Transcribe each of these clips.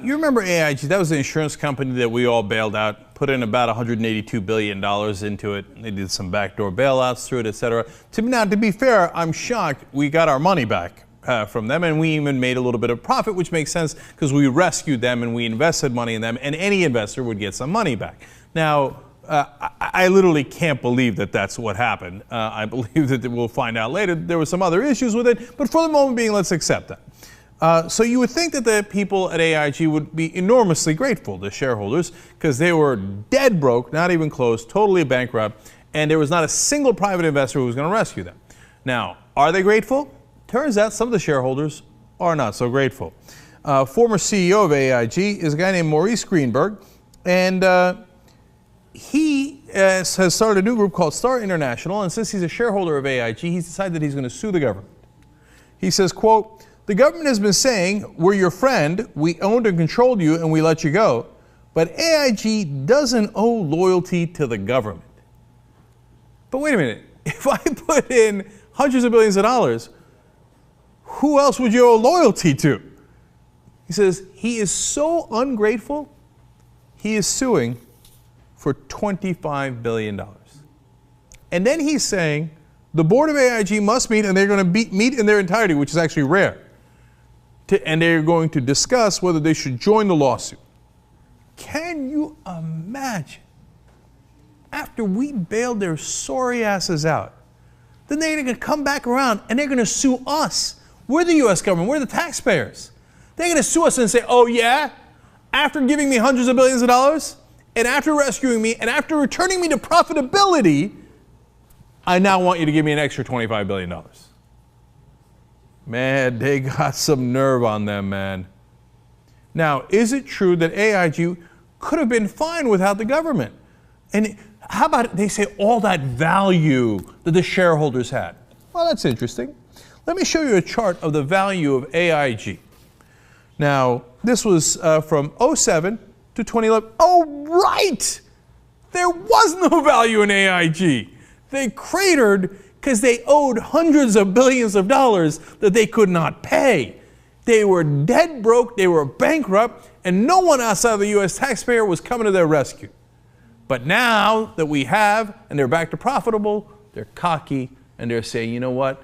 you remember AIG? That was the insurance company that we all bailed out, put in about $182 billion into it. They did some backdoor bailouts through it, et cetera. Now, to be fair, I'm shocked we got our money back from them, and we even made a little bit of profit, which makes sense because we rescued them and we invested money in them, and any investor would get some money back. Now, I literally can't believe that that's what happened. I believe that we'll find out later there were some other issues with it, but for the moment being, let's accept that. So you would think that the people at AIG would be enormously grateful, the shareholders, because they were dead broke, not even close, totally bankrupt, and there was not a single private investor who was going to rescue them. Now, are they grateful? Turns out some of the shareholders are not so grateful. Former CEO of AIG is a guy named Maurice Greenberg, and he has started a new group called Star International, and since he's a shareholder of AIG, he's decided that he's going to sue the government. He says, quote, "The government has been saying, we're your friend, we owned and controlled you, and we let you go, but AIG doesn't owe loyalty to the government." But wait a minute, if I put in hundreds of billions of dollars, who else would you owe loyalty to? He says he is so ungrateful, he is suing for $25 billion. And then he's saying the board of AIG must meet, and they're going to meet in their entirety, which is actually rare. And they're going to discuss whether they should join the lawsuit. Can you imagine? After we bailed their sorry asses out, then they're going to come back around and they're going to sue us. We're the U.S. government. We're the taxpayers. They're going to sue us and say, oh yeah, after giving me hundreds of billions of dollars, and after rescuing me, and after returning me to profitability, I now want you to give me an extra $25 billion. Man, they got some nerve on them, man. Now, is it true that AIG could have been fine without the government? And how about they say all that value that the shareholders had? Well, that's interesting. Let me show you a chart of the value of AIG. Now, this was from 2007 to 2011. Oh, right! There was no value in AIG. They cratered because they owed hundreds of billions of dollars that they could not pay. They were dead broke, they were bankrupt, and no one outside of the U.S. taxpayer was coming to their rescue. But now that we have, and they're back to profitable, they're cocky, and they're saying, you know what,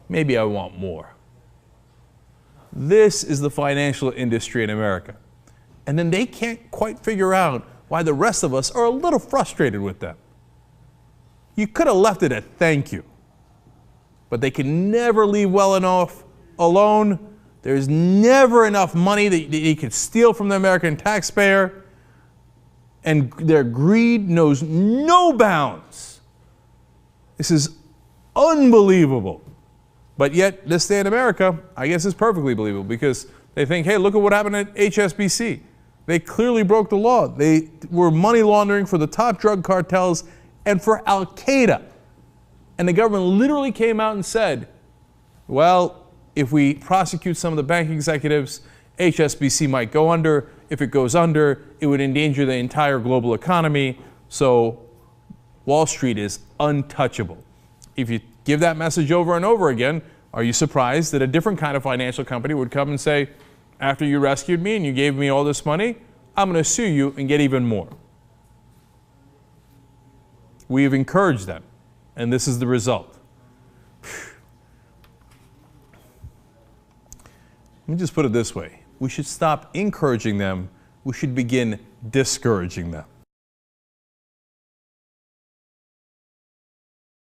maybe I want more. This is the financial industry in America. And then they can't quite figure out why the rest of us are a little frustrated with them. You could have left it at thank you. But they can never leave well enough alone. There's never enough money that you could steal from the American taxpayer. And their greed knows no bounds. This is unbelievable. But yet, this day in America, I guess is perfectly believable because they think, hey, look at what happened at HSBC. They clearly broke the law. They were money laundering for the top drug cartels and for Al-Qaeda. And the government literally came out and said, well, if we prosecute some of the bank executives, HSBC might go under. If it goes under, it would endanger the entire global economy. So Wall Street is untouchable. If you give that message over and over again, are you surprised that a different kind of financial company would come and say, after you rescued me and you gave me all this money, I'm going to sue you and get even more? We've encouraged them, and this is the result. Let me just put it this way. We should stop encouraging them. We should begin discouraging them.